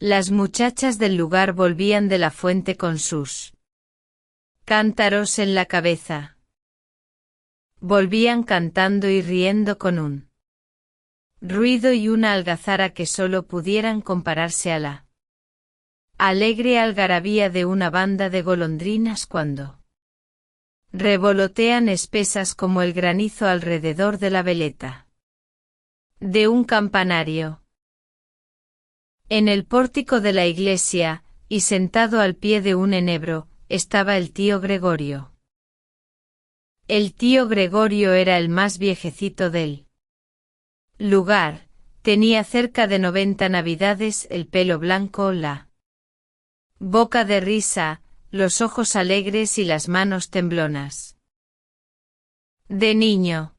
Las muchachas del lugar volvían de la fuente con sus cántaros en la cabeza. Volvían cantando y riendo con un ruido y una algazara que solo pudieran compararse a la alegre algarabía de una banda de golondrinas cuando revolotean espesas como el granizo alrededor de la veleta de un campanario. En el pórtico de la iglesia, y sentado al pie de un enebro, estaba el tío Gregorio. El tío Gregorio era el más viejecito del lugar, tenía cerca de 90 navidades, el pelo blanco, la boca de risa, los ojos alegres y las manos temblonas. De niño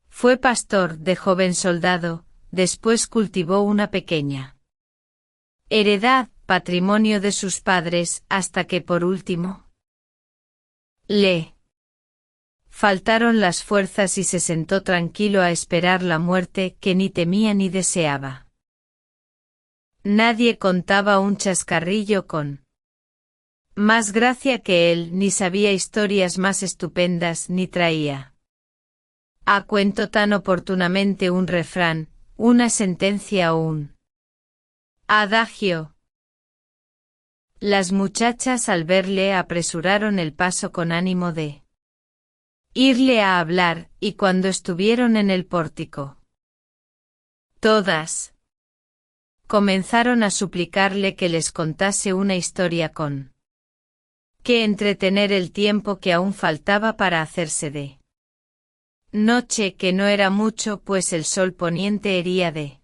fue pastor, de joven soldado, después cultivó una pequeña heredad, patrimonio de sus padres, hasta que por último le faltaron las fuerzas y se sentó tranquilo a esperar la muerte que ni temía ni deseaba. Nadie contaba un chascarrillo con más gracia que él, ni sabía historias más estupendas, ni traía a cuento tan oportunamente un refrán, una sentencia o un adagio. Las muchachas al verle apresuraron el paso con ánimo de irle a hablar, y cuando estuvieron en el pórtico, todas comenzaron a suplicarle que les contase una historia con que entretener el tiempo que aún faltaba para hacerse de noche, que no era mucho, pues el sol poniente hería de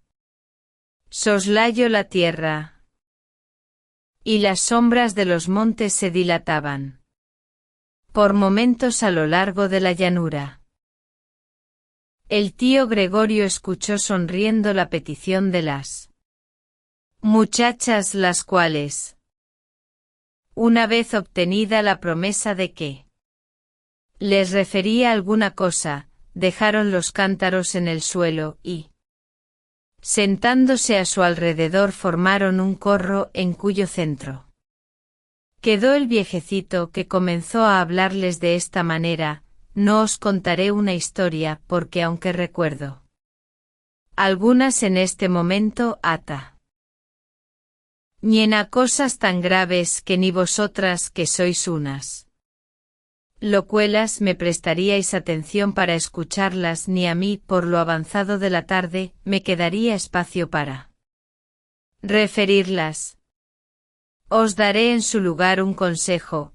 soslayo la tierra, y las sombras de los montes se dilataban por momentos a lo largo de la llanura. El tío Gregorio escuchó sonriendo la petición de las muchachas, las cuales, una vez obtenida la promesa de que les refería alguna cosa, dejaron los cántaros en el suelo y, sentándose a su alrededor, formaron un corro en cuyo centro quedó el viejecito, que comenzó a hablarles de esta manera: no os contaré una historia, porque aunque recuerdo algunas en este momento, ñena cosas tan graves que ni vosotras, que sois unas locuelas, me prestaríais atención para escucharlas, ni a mí, por lo avanzado de la tarde, me quedaría espacio para referirlas. Os daré en su lugar un consejo,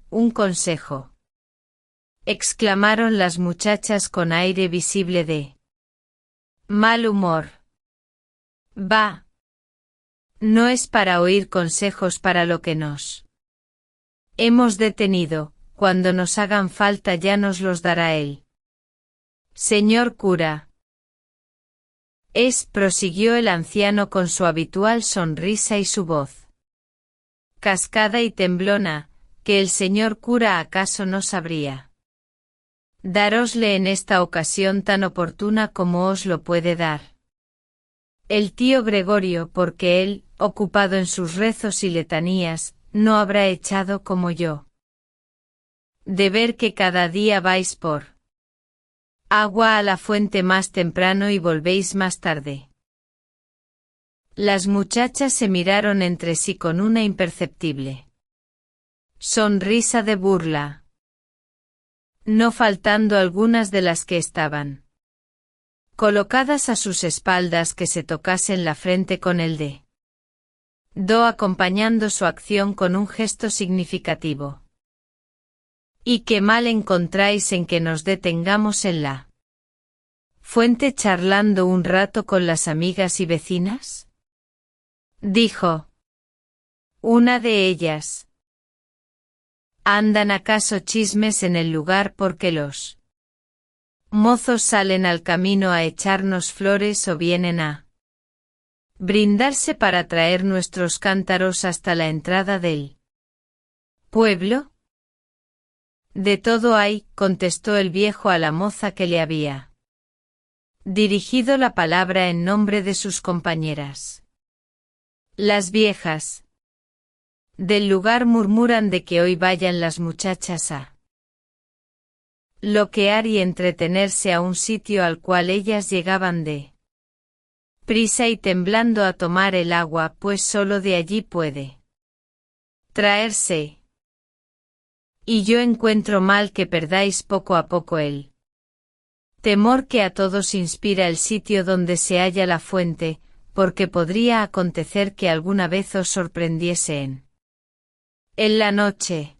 exclamaron las muchachas con aire visible de mal humor. Bah, no es para oír consejos para lo que nos hemos detenido, cuando nos hagan falta ya nos los dará él. Señor cura. Prosiguió el anciano con su habitual sonrisa y su voz cascada y temblona, que el señor cura acaso no sabría darosle en esta ocasión tan oportuna como os lo puede dar el tío Gregorio, porque él, ocupado en sus rezos y letanías, no habrá echado como yo de ver que cada día vais por agua a la fuente más temprano y volvéis más tarde. Las muchachas se miraron entre sí con una imperceptible sonrisa de burla, no faltando algunas de las que estaban colocadas a sus espaldas que se tocasen la frente con el dedo, acompañando su acción con un gesto significativo. ¿Y qué mal encontráis en que nos detengamos en la fuente charlando un rato con las amigas y vecinas?, dijo una de ellas. ¿Andan acaso chismes en el lugar porque los mozos salen al camino a echarnos flores o vienen a brindarse para traer nuestros cántaros hasta la entrada del pueblo? De todo hay, contestó el viejo a la moza que le había dirigido la palabra en nombre de sus compañeras. Las viejas del lugar murmuran de que hoy vayan las muchachas a loquear y entretenerse a un sitio al cual ellas llegaban de prisa y temblando a tomar el agua, pues solo de allí puede traerse. Y yo encuentro mal que perdáis poco a poco el temor que a todos inspira el sitio donde se halla la fuente, porque podría acontecer que alguna vez os sorprendiese en la noche.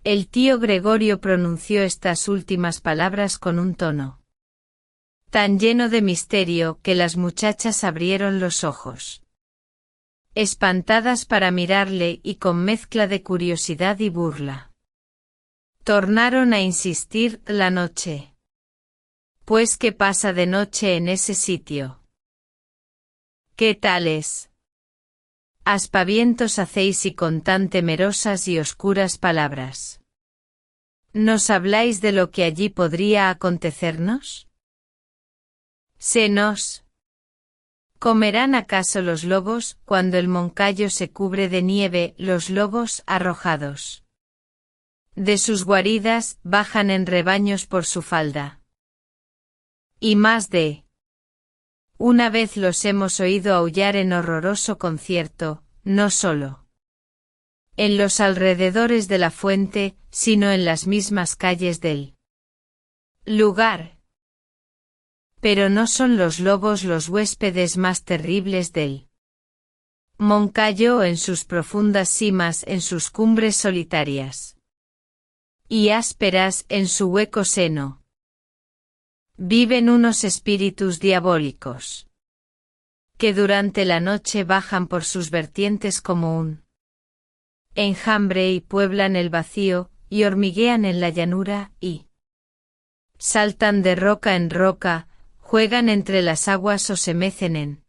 El tío Gregorio pronunció estas últimas palabras con un tono tan lleno de misterio que las muchachas abrieron los ojos, espantadas para mirarle y con mezcla de curiosidad y burla. Tornaron a insistir: la noche. Pues ¿qué pasa de noche en ese sitio? ¿Qué tales aspavientos hacéis y con tan temerosas y oscuras palabras? ¿Nos habláis de lo que allí podría acontecernos? ¿Se nos comerán acaso los lobos cuando el Moncayo se cubre de nieve? Los lobos, arrojados de sus guaridas, bajan en rebaños por su falda. Y más de una vez los hemos oído aullar en horroroso concierto, no solo en los alrededores de la fuente, sino en las mismas calles del lugar. Pero no son los lobos los huéspedes más terribles del Moncayo en sus profundas cimas, en sus cumbres solitarias y ásperas, en su hueco seno. Viven unos espíritus diabólicos que durante la noche bajan por sus vertientes como un enjambre y pueblan el vacío, y hormiguean en la llanura, y saltan de roca en roca, juegan entre las aguas o se mecen en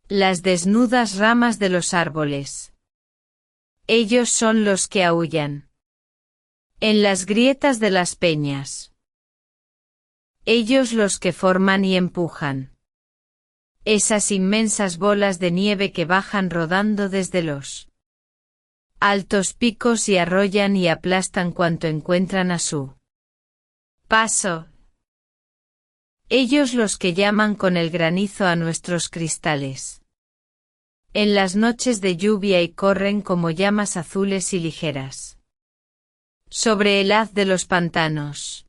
las desnudas ramas de los árboles. Ellos son los que aúllan en las grietas de las peñas. Ellos los que forman y empujan esas inmensas bolas de nieve que bajan rodando desde los altos picos y arrollan y aplastan cuanto encuentran a su paso. Ellos los que llaman con el granizo a nuestros cristales en las noches de lluvia y corren como llamas azules y ligeras sobre el haz de los pantanos.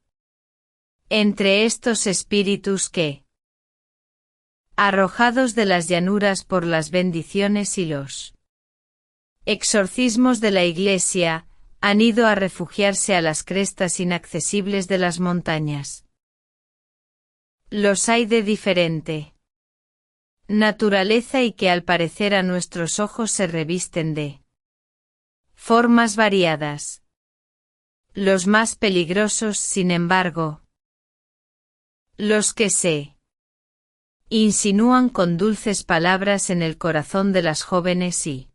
Entre estos espíritus que, arrojados de las llanuras por las bendiciones y los exorcismos de la Iglesia, han ido a refugiarse a las crestas inaccesibles de las montañas. Los hay de diferente naturaleza y que al parecer a nuestros ojos se revisten de formas variadas. Los más peligrosos, sin embargo, los que se insinúan con dulces palabras en el corazón de las jóvenes y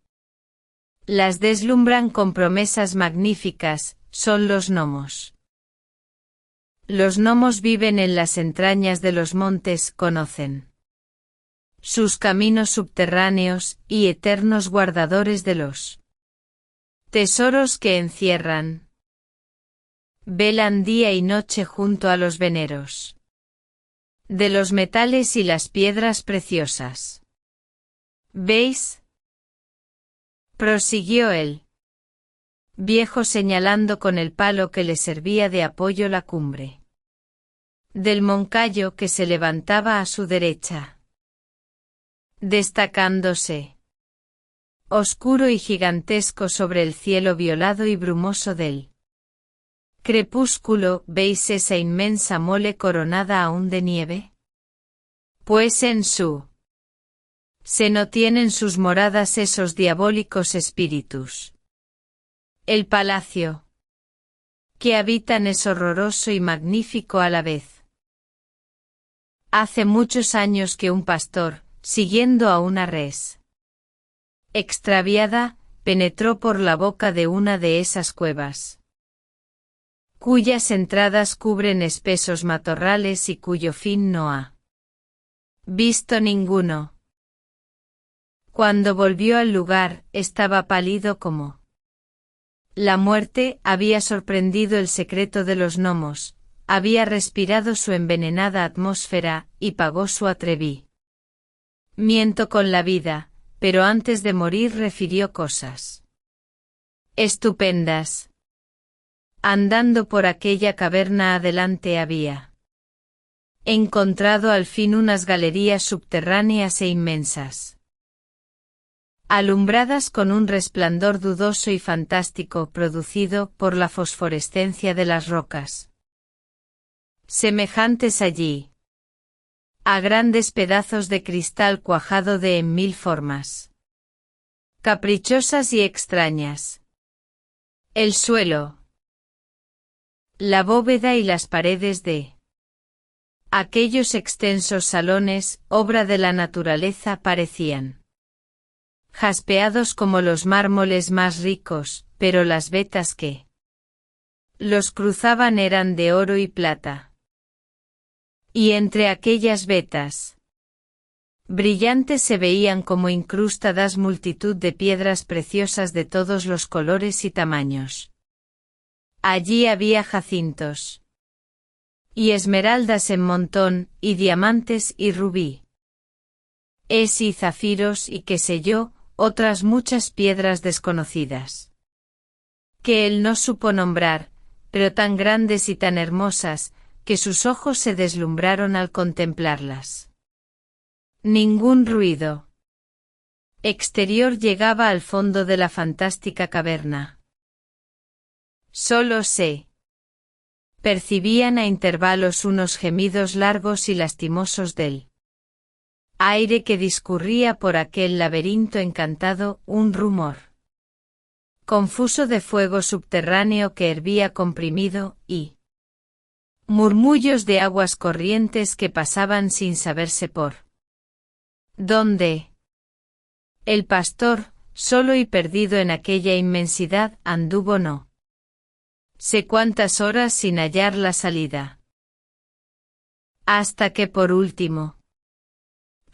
las deslumbran con promesas magníficas, son los gnomos. Los gnomos viven en las entrañas de los montes, conocen sus caminos subterráneos, y eternos guardadores de los tesoros que encierran. Velan día y noche junto a los veneros de los metales y las piedras preciosas. ¿Veis?, prosiguió el viejo señalando con el palo que le servía de apoyo la cumbre del Moncayo que se levantaba a su derecha, destacándose oscuro y gigantesco sobre el cielo violado y brumoso del crepúsculo. ¿Veis esa inmensa mole coronada aún de nieve? Pues en su seno tienen sus moradas esos diabólicos espíritus. El palacio que habitan es horroroso y magnífico a la vez. Hace muchos años que un pastor, siguiendo a una res extraviada, penetró por la boca de una de esas cuevas, cuyas entradas cubren espesos matorrales y cuyo fin no ha visto ninguno. Cuando volvió al lugar, estaba pálido como la muerte. Había sorprendido el secreto de los gnomos, había respirado su envenenada atmósfera, y pagó su atrevimiento con la vida, pero antes de morir refirió cosas estupendas. Andando por aquella caverna adelante había encontrado al fin unas galerías subterráneas e inmensas, alumbradas con un resplandor dudoso y fantástico producido por la fosforescencia de las rocas, semejantes allí a grandes pedazos de cristal cuajado de en mil formas caprichosas y extrañas. El suelo, la bóveda y las paredes de aquellos extensos salones, obra de la naturaleza, parecían jaspeados como los mármoles más ricos, pero las vetas que los cruzaban eran de oro y plata. Y entre aquellas vetas brillantes se veían como incrustadas multitud de piedras preciosas de todos los colores y tamaños. Allí había jacintos y esmeraldas en montón, y diamantes y rubí, y zafiros y qué sé yo, otras muchas piedras desconocidas, que él no supo nombrar, pero tan grandes y tan hermosas, que sus ojos se deslumbraron al contemplarlas. Ningún ruido exterior llegaba al fondo de la fantástica caverna. Solo se percibían a intervalos unos gemidos largos y lastimosos del aire que discurría por aquel laberinto encantado, un rumor confuso de fuego subterráneo que hervía comprimido, y murmullos de aguas corrientes que pasaban sin saberse por dónde. El pastor, solo y perdido en aquella inmensidad, anduvo no sé cuántas horas sin hallar la salida. Hasta que por último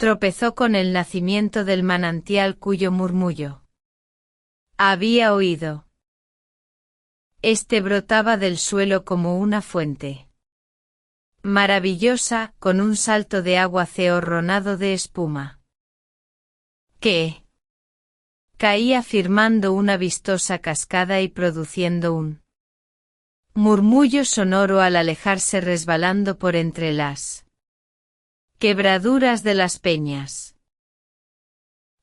tropezó con el nacimiento del manantial cuyo murmullo había oído. Este brotaba del suelo como una fuente maravillosa, con un salto de agua ceorronado de espuma, que caía formando una vistosa cascada y produciendo un murmullo sonoro al alejarse, resbalando por entre las quebraduras de las peñas.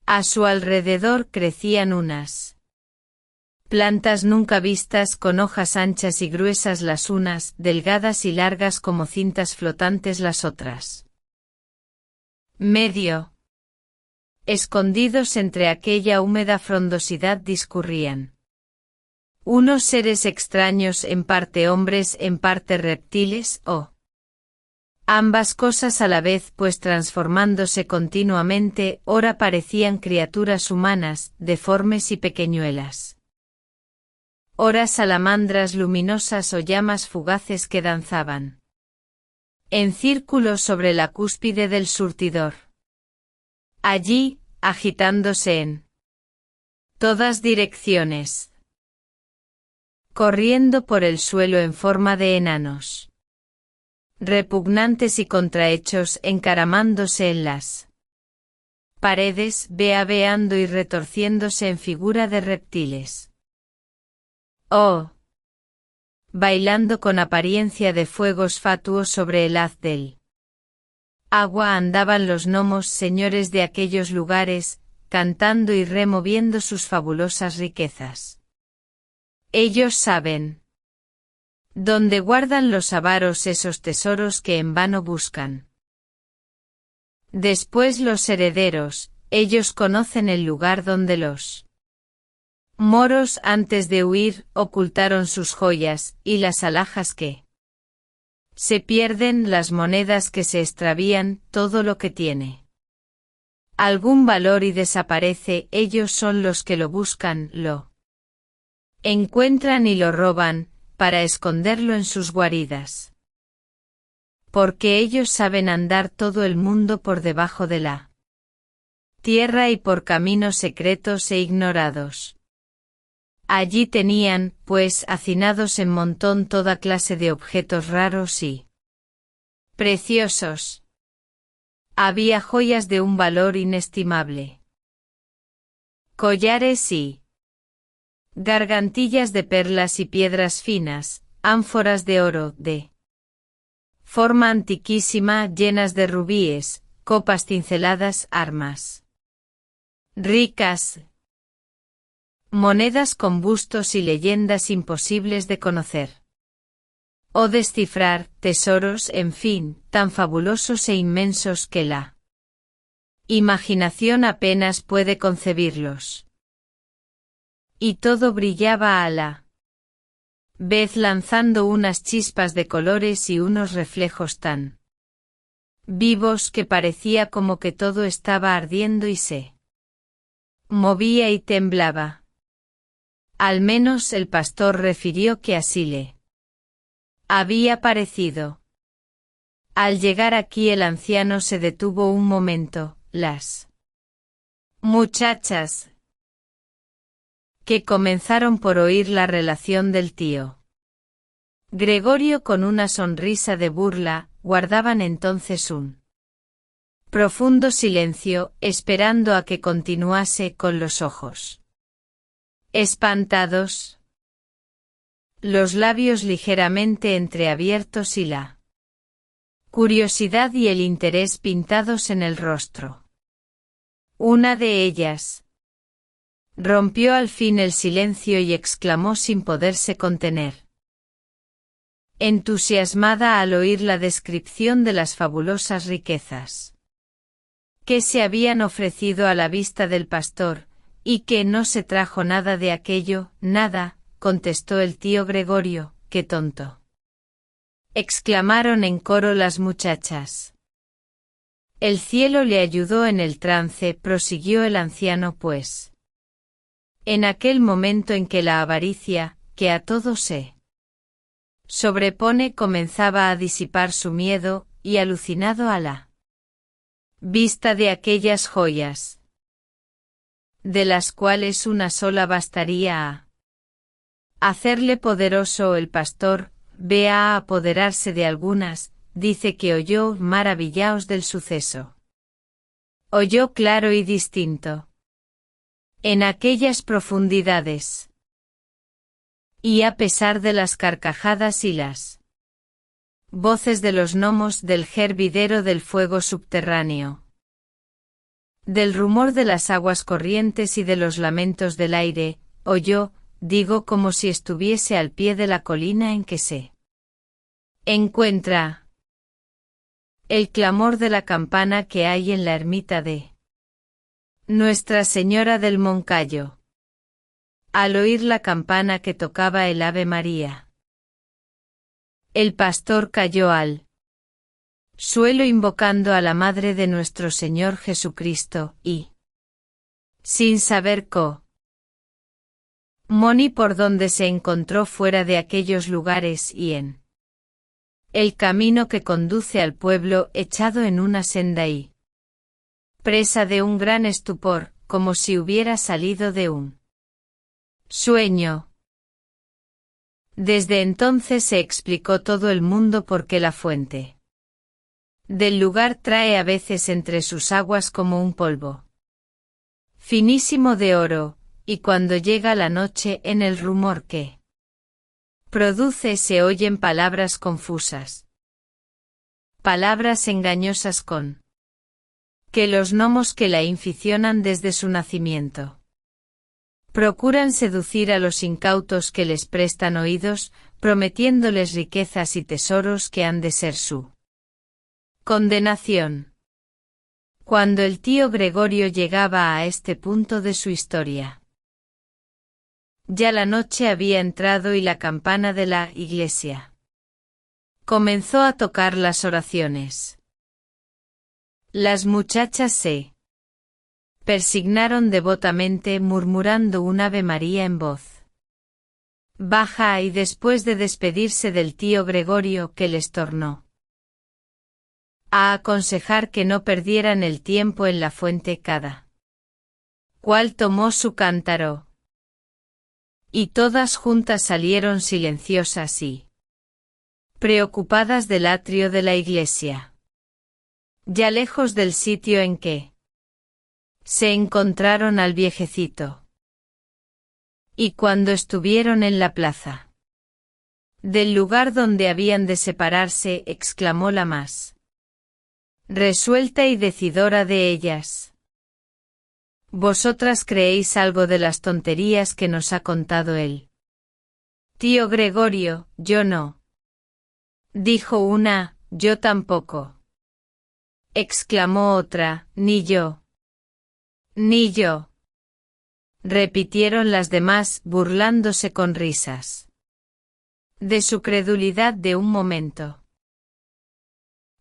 A su alrededor crecían unas plantas nunca vistas, con hojas anchas y gruesas las unas, delgadas y largas como cintas flotantes las otras. Medio escondidos entre aquella húmeda frondosidad discurrían unos seres extraños, en parte hombres, en parte reptiles, o ambas cosas a la vez, pues transformándose continuamente, ora parecían criaturas humanas, deformes y pequeñuelas, ora salamandras luminosas o llamas fugaces que danzaban en círculos sobre la cúspide del surtidor. Allí, agitándose en todas direcciones, corriendo por el suelo en forma de enanos repugnantes y contrahechos, encaramándose en las paredes, babeando y retorciéndose en figura de reptiles. Oh, bailando con apariencia de fuegos fatuos sobre el haz del agua andaban los gnomos, señores de aquellos lugares, cantando y removiendo sus fabulosas riquezas. Ellos saben dónde guardan los avaros esos tesoros que en vano buscan. Después los herederos, ellos conocen el lugar donde los moros, antes de huir, ocultaron sus joyas, y las alhajas que se pierden, las monedas que se extravían, todo lo que tiene algún valor y desaparece. Ellos son los que lo buscan, lo encuentran y lo roban, para esconderlo en sus guaridas. Porque ellos saben andar todo el mundo por debajo de la tierra y por caminos secretos e ignorados. Allí tenían, pues, hacinados en montón toda clase de objetos raros y preciosos. Había joyas de un valor inestimable. Collares y gargantillas de perlas y piedras finas, ánforas de oro, de forma antiquísima, llenas de rubíes, copas cinceladas, armas ricas, monedas con bustos y leyendas imposibles de conocer o descifrar, tesoros, en fin, tan fabulosos e inmensos que la imaginación apenas puede concebirlos. Y todo brillaba a la vez lanzando unas chispas de colores y unos reflejos tan vivos que parecía como que todo estaba ardiendo y se movía y temblaba. Al menos el pastor refirió que así le había parecido. Al llegar aquí el anciano se detuvo un momento. Las muchachas que comenzaron por oír la relación del tío Gregorio con una sonrisa de burla, guardaban entonces un profundo silencio, esperando a que continuase con los ojos espantados, los labios ligeramente entreabiertos y la curiosidad y el interés pintados en el rostro. Una de ellas rompió al fin el silencio y exclamó sin poderse contener, entusiasmada al oír la descripción de las fabulosas riquezas que se habían ofrecido a la vista del pastor, y que no se trajo nada de aquello. Nada, contestó el tío Gregorio. ¡Qué tonto!, exclamaron en coro las muchachas. El cielo le ayudó en el trance, prosiguió el anciano, pues en aquel momento en que la avaricia, que a todo se sobrepone, comenzaba a disipar su miedo, y alucinado a la vista de aquellas joyas, de las cuales una sola bastaría a hacerle poderoso, el pastor ve a apoderarse de algunas, dice que oyó, maravillaos del suceso. Oyó claro y distinto. En aquellas profundidades. Y a pesar de las carcajadas y las voces de los gnomos, del hervidero del fuego subterráneo, del rumor de las aguas corrientes y de los lamentos del aire, oyó, digo, como si estuviese al pie de la colina en que se encuentra el clamor de la campana que hay en la ermita de Nuestra Señora del Moncayo. Al oír la campana que tocaba el Ave María, el pastor cayó al suelo invocando a la Madre de nuestro Señor Jesucristo, y sin saber Moni por donde se encontró fuera de aquellos lugares y en el camino que conduce al pueblo, echado en una senda y presa de un gran estupor, como si hubiera salido de un sueño. Desde entonces se explicó todo el mundo por qué la fuente del lugar trae a veces entre sus aguas como un polvo finísimo de oro, y cuando llega la noche, en el rumor que produce se oyen palabras confusas, palabras engañosas con que los gnomos que la inficionan desde su nacimiento procuran seducir a los incautos que les prestan oídos, prometiéndoles riquezas y tesoros que han de ser su condenación. Cuando el tío Gregorio llegaba a este punto de su historia, ya la noche había entrado y la campana de la iglesia comenzó a tocar las oraciones. Las muchachas se persignaron devotamente, murmurando un Ave María en voz baja, y después de despedirse del tío Gregorio, que les tornó a aconsejar que no perdieran el tiempo en la fuente cada cual tomó su cántaro. Y todas juntas salieron silenciosas y preocupadas del atrio de la iglesia. Ya lejos del sitio en que se encontraron al viejecito. Y cuando estuvieron en la plaza del lugar donde habían de separarse, exclamó la más resuelta y decidora de ellas: ¿Vosotras creéis algo de las tonterías que nos ha contado él? Tío Gregorio, yo no. Dijo una, yo tampoco. Exclamó otra, ni yo. Ni yo. Repitieron las demás, burlándose con risas de su credulidad de un momento.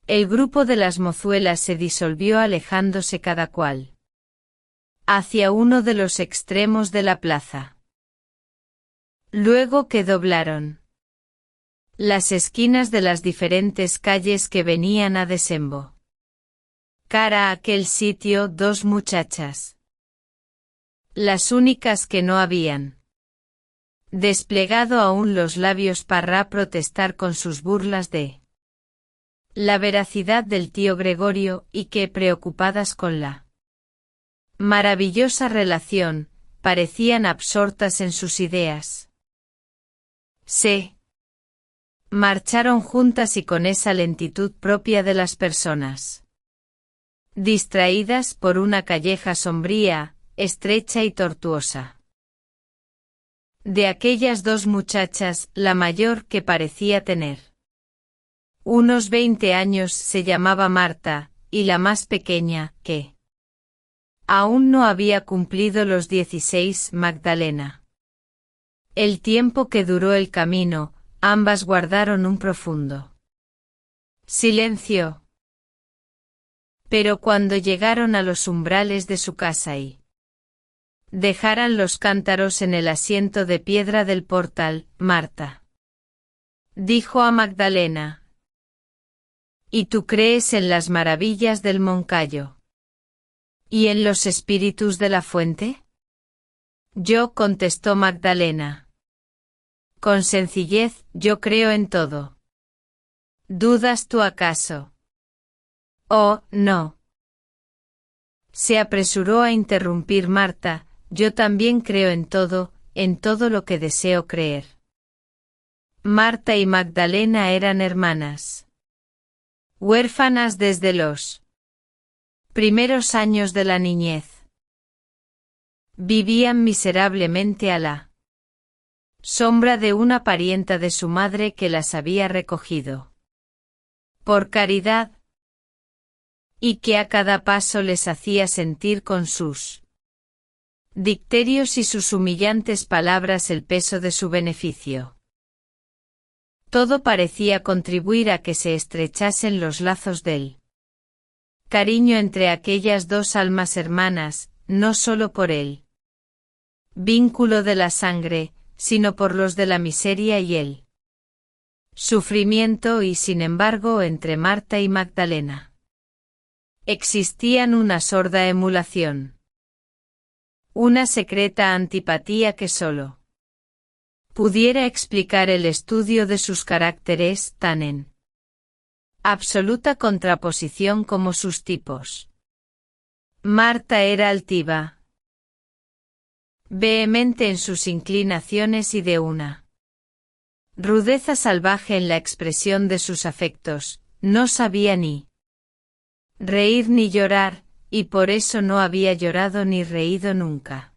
El grupo de las mozuelas se disolvió, alejándose cada cual hacia uno de los extremos de la plaza. Luego que doblaron las esquinas de las diferentes calles que venían a desembo cara a aquel sitio, dos muchachas, las únicas que no habían desplegado aún los labios para protestar con sus burlas de la veracidad del tío Gregorio, y que, preocupadas con la maravillosa relación, parecían absortas en sus ideas. Se marcharon juntas y con esa lentitud propia de las personas distraídas por una calleja sombría, estrecha y tortuosa. De aquellas dos muchachas, la mayor, que parecía tener unos 20 años, se llamaba Marta, y la más pequeña, que aún no había cumplido los 16, Magdalena. El tiempo que duró el camino, ambas guardaron un profundo silencio. Pero cuando llegaron a los umbrales de su casa y dejaran los cántaros en el asiento de piedra del portal, Marta dijo a Magdalena: ¿Y tú crees en las maravillas del Moncayo y en los espíritus de la fuente? Yo, contestó Magdalena, con sencillez, yo creo en todo. ¿Dudas tú acaso? Oh, no. Se apresuró a interrumpir Marta: yo también creo en todo lo que deseo creer. Marta y Magdalena eran hermanas, huérfanas desde los primeros años de la niñez. Vivían miserablemente a la sombra de una parienta de su madre que las había recogido por caridad, y que a cada paso les hacía sentir con sus dicterios y sus humillantes palabras el peso de su beneficio. Todo parecía contribuir a que se estrechasen los lazos del cariño entre aquellas dos almas hermanas, no solo por el vínculo de la sangre, sino por los de la miseria y el sufrimiento, y sin embargo entre Marta y Magdalena existían una sorda emulación, una secreta antipatía que solo pudiera explicar el estudio de sus caracteres, tan en absoluta contraposición como sus tipos. Marta era altiva, vehemente en sus inclinaciones y de una rudeza salvaje en la expresión de sus afectos, no sabía ni reír ni llorar, y por eso no había llorado ni reído nunca.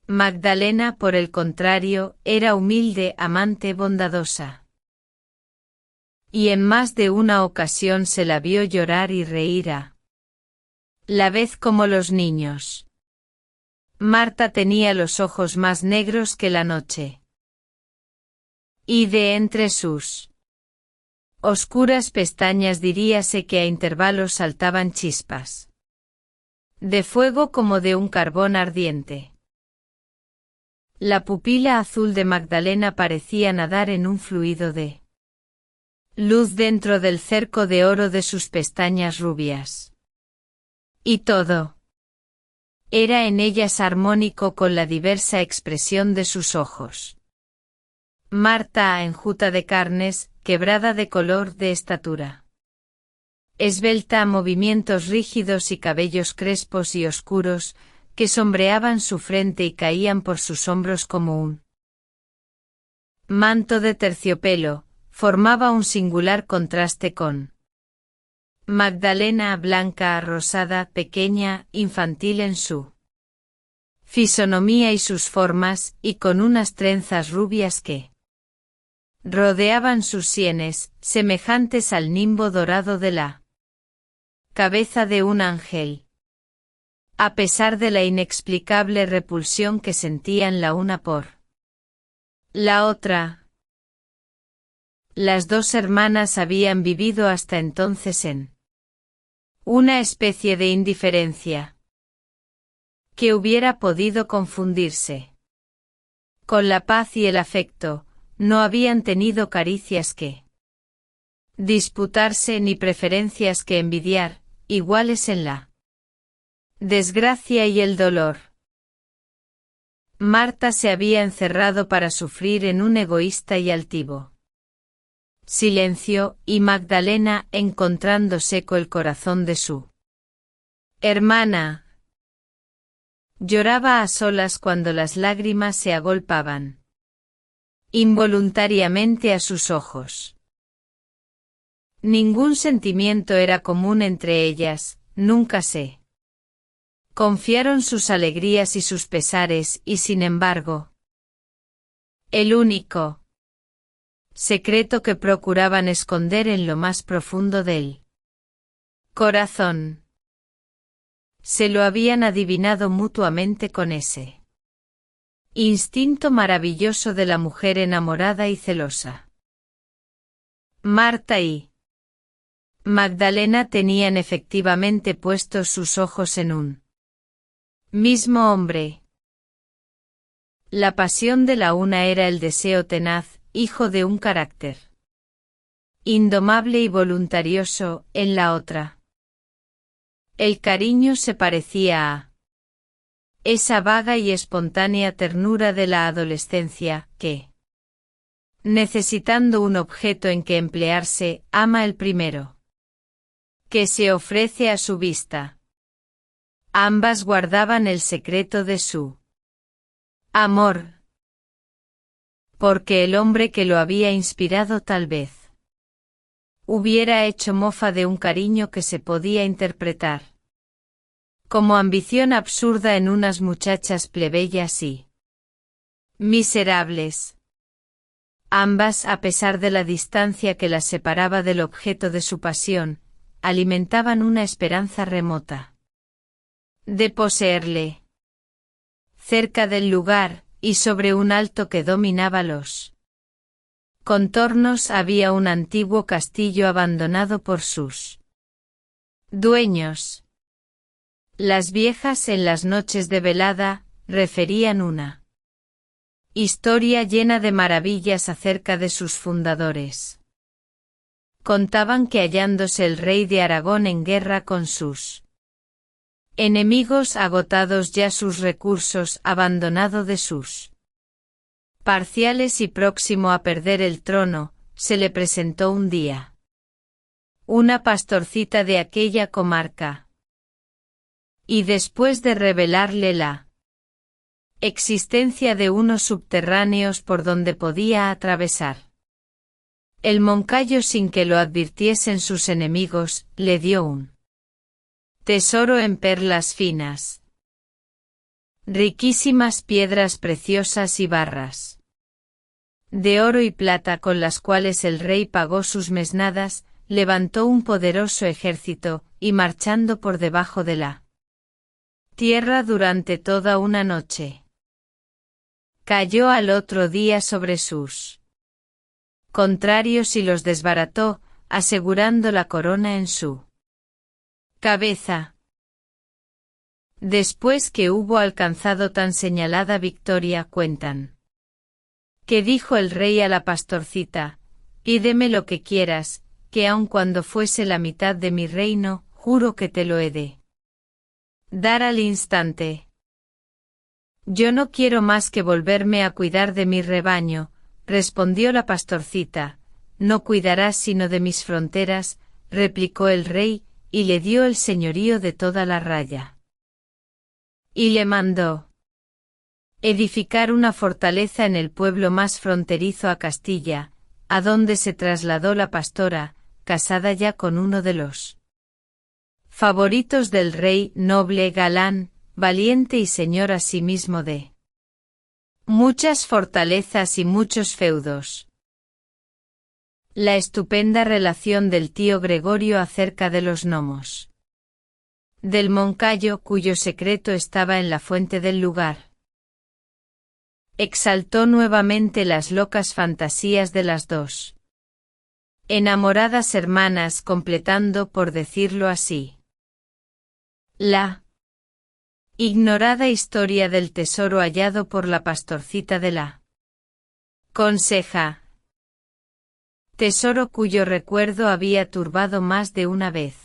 Magdalena, por el contrario, era humilde, amante, bondadosa. Y en más de una ocasión se la vio llorar y reír a la vez como los niños. Marta tenía los ojos más negros que la noche, y de entre sus oscuras pestañas diríase que a intervalos saltaban chispas de fuego como de un carbón ardiente. La pupila azul de Magdalena parecía nadar en un fluido de luz dentro del cerco de oro de sus pestañas rubias. Y todo Era en ellas armónico con la diversa expresión de sus ojos. Marta enjuta de carnes, quebrada de color, de estatura esbelta, movimientos rígidos y cabellos crespos y oscuros, que sombreaban su frente y caían por sus hombros como un manto de terciopelo, formaba un singular contraste con Magdalena, blanca, rosada, pequeña, infantil en su fisonomía y sus formas, y con unas trenzas rubias que rodeaban sus sienes, semejantes al nimbo dorado de la cabeza de un ángel. A pesar de la inexplicable repulsión que sentían la una por la otra, las dos hermanas habían vivido hasta entonces en una especie de indiferencia que hubiera podido confundirse con la paz y el afecto. No habían tenido caricias que disputarse ni preferencias que envidiar, iguales en la desgracia y el dolor. Marta se había encerrado para sufrir en un egoísta y altivo silencio, y Magdalena, encontrando seco el corazón de su hermana, lloraba a solas cuando las lágrimas se agolpaban involuntariamente a sus ojos. Ningún sentimiento era común entre ellas, nunca se confiaron sus alegrías y sus pesares, y sin embargo, el único secreto que procuraban esconder en lo más profundo del corazón, se lo habían adivinado mutuamente con ese instinto maravilloso de la mujer enamorada y celosa. Marta y Magdalena tenían efectivamente puestos sus ojos en un mismo hombre. La pasión de la una era el deseo tenaz, hijo de un carácter indomable y voluntarioso, en la otra el cariño se parecía a esa vaga y espontánea ternura de la adolescencia, que, necesitando un objeto en que emplearse, ama el primero que se ofrece a su vista. Ambas guardaban el secreto de su amor, porque el hombre que lo había inspirado tal vez hubiera hecho mofa de un cariño que se podía interpretar como ambición absurda en unas muchachas plebeyas y miserables. Ambas, a pesar de la distancia que las separaba del objeto de su pasión, alimentaban una esperanza remota de poseerle cerca del lugar, y sobre un alto que dominaba los contornos había un antiguo castillo abandonado por sus dueños. Las viejas, en las noches de velada, referían una historia llena de maravillas acerca de sus fundadores. Contaban que, hallándose el rey de Aragón en guerra con sus enemigos, agotados ya sus recursos, abandonado de sus parciales y próximo a perder el trono, se le presentó un día una pastorcita de aquella comarca, y después de revelarle la existencia de unos subterráneos por donde podía atravesar el Moncayo sin que lo advirtiesen sus enemigos, le dio un tesoro en perlas finas, riquísimas piedras preciosas y barras de oro y plata con las cuales el rey pagó sus mesnadas, levantó un poderoso ejército, y marchando por debajo de la tierra durante toda una noche, cayó al otro día sobre sus contrarios y los desbarató, asegurando la corona en su cabeza. Después que hubo alcanzado tan señalada victoria, cuentan que dijo el rey a la pastorcita: pídeme lo que quieras, que aun cuando fuese la mitad de mi reino, juro que te lo he de Dar al instante. Yo no quiero más que volverme a cuidar de mi rebaño, respondió la pastorcita. No cuidarás sino de mis fronteras, replicó el rey, y le dio el señorío de toda la raya. Y le mandó edificar una fortaleza en el pueblo más fronterizo a Castilla, a donde se trasladó la pastora, casada ya con uno de los favoritos del rey, noble, galán, valiente y señor asimismo de muchas fortalezas y muchos feudos. La estupenda relación del tío Gregorio acerca de los gnomos del Moncayo, cuyo secreto estaba en la fuente del lugar, exaltó nuevamente las locas fantasías de las dos enamoradas hermanas, completando, por decirlo así, la ignorada historia del tesoro hallado por la pastorcita de la Conseja, tesoro cuyo recuerdo había turbado más de una vez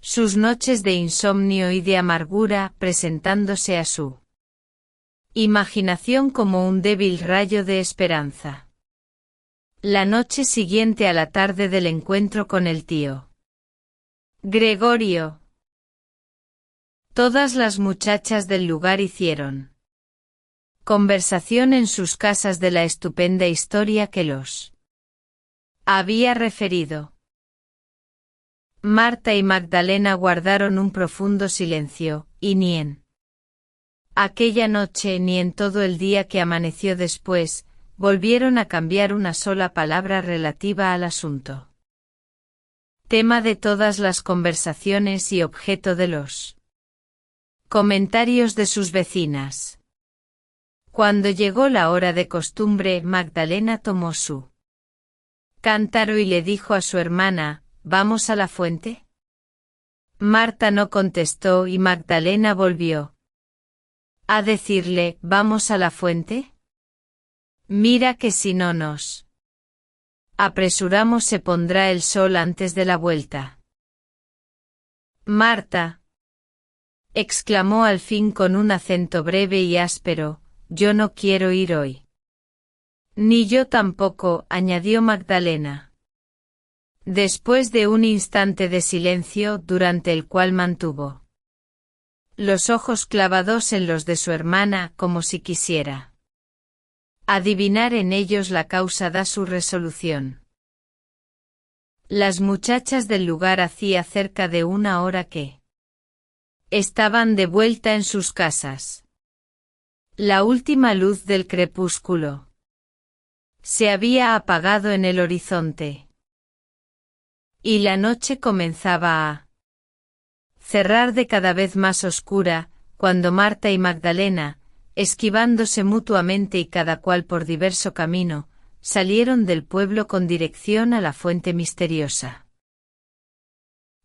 sus noches de insomnio y de amargura, presentándose a su imaginación como un débil rayo de esperanza. La noche siguiente a la tarde del encuentro con el tío Gregorio, todas las muchachas del lugar hicieron conversación en sus casas de la estupenda historia que los había referido. Marta y Magdalena guardaron un profundo silencio, y ni en aquella noche ni en todo el día que amaneció después, volvieron a cambiar una sola palabra relativa al asunto. Tema de todas las conversaciones y objeto de los comentarios de sus vecinas. Cuando llegó la hora de costumbre, Magdalena tomó su cántaro y le dijo a su hermana: ¿Vamos a la fuente? Marta no contestó y Magdalena volvió a decirle: ¿Vamos a la fuente? Mira que si no nos apresuramos se pondrá el sol antes de la vuelta. Marta, exclamó al fin con un acento breve y áspero, yo no quiero ir hoy. Ni yo tampoco, añadió Magdalena. Después de un instante de silencio, durante el cual mantuvo los ojos clavados en los de su hermana, como si quisiera adivinar en ellos la causa de su resolución. Las muchachas del lugar hacía cerca de una hora que estaban de vuelta en sus casas. La última luz del crepúsculo se había apagado en el horizonte, y la noche comenzaba a cerrar de cada vez más oscura, cuando Marta y Magdalena, esquivándose mutuamente y cada cual por diverso camino, salieron del pueblo con dirección a la fuente misteriosa.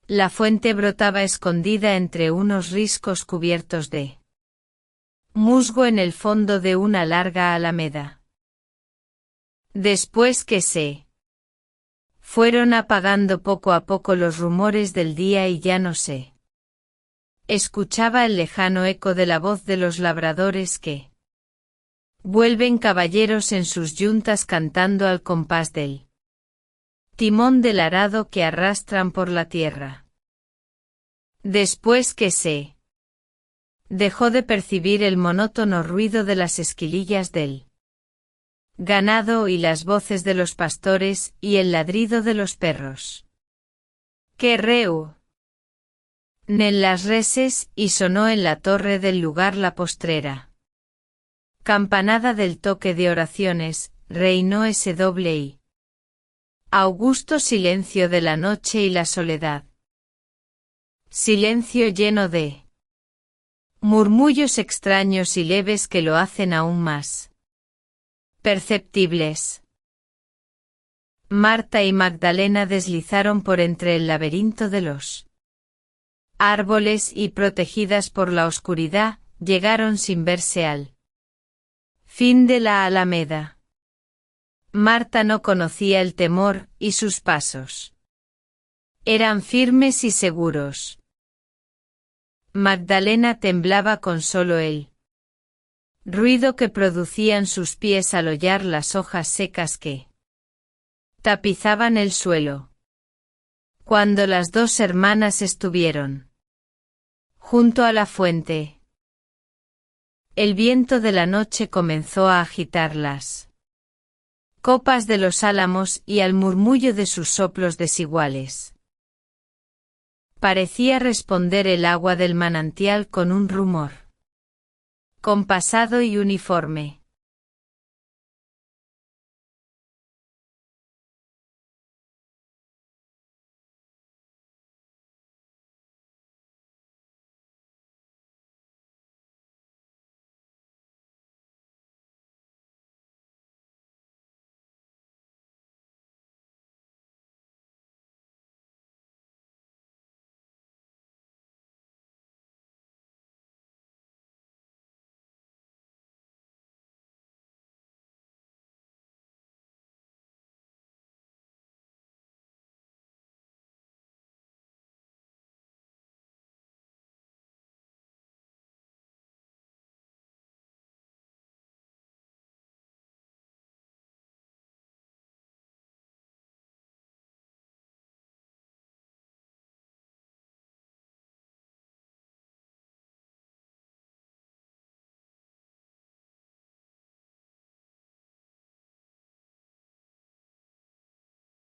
La fuente brotaba escondida entre unos riscos cubiertos de musgo en el fondo de una larga alameda. Después que se fueron apagando poco a poco los rumores del día y ya no se escuchaba el lejano eco de la voz de los labradores que vuelven caballeros en sus yuntas cantando al compás del timón del arado que arrastran por la tierra. Después que se dejó de percibir el monótono ruido de las esquilillas del ganado y las voces de los pastores y el ladrido de los perros. ¡Qué reu! En las reses, y sonó en la torre del lugar la postrera campanada del toque de oraciones, reinó ese doble y augusto silencio de la noche y la soledad. Silencio lleno de murmullos extraños y leves que lo hacen aún más perceptibles. Marta y Magdalena deslizaron por entre el laberinto de los árboles y, protegidas por la oscuridad, llegaron sin verse al fin de la alameda. Marta no conocía el temor, y sus pasos eran firmes y seguros. Magdalena temblaba con solo el ruido que producían sus pies al hollar las hojas secas que tapizaban el suelo. Cuando las dos hermanas estuvieron junto a la fuente, el viento de la noche comenzó a agitar las copas de los álamos y al murmullo de sus soplos desiguales. Parecía responder el agua del manantial con un rumor compasado y uniforme.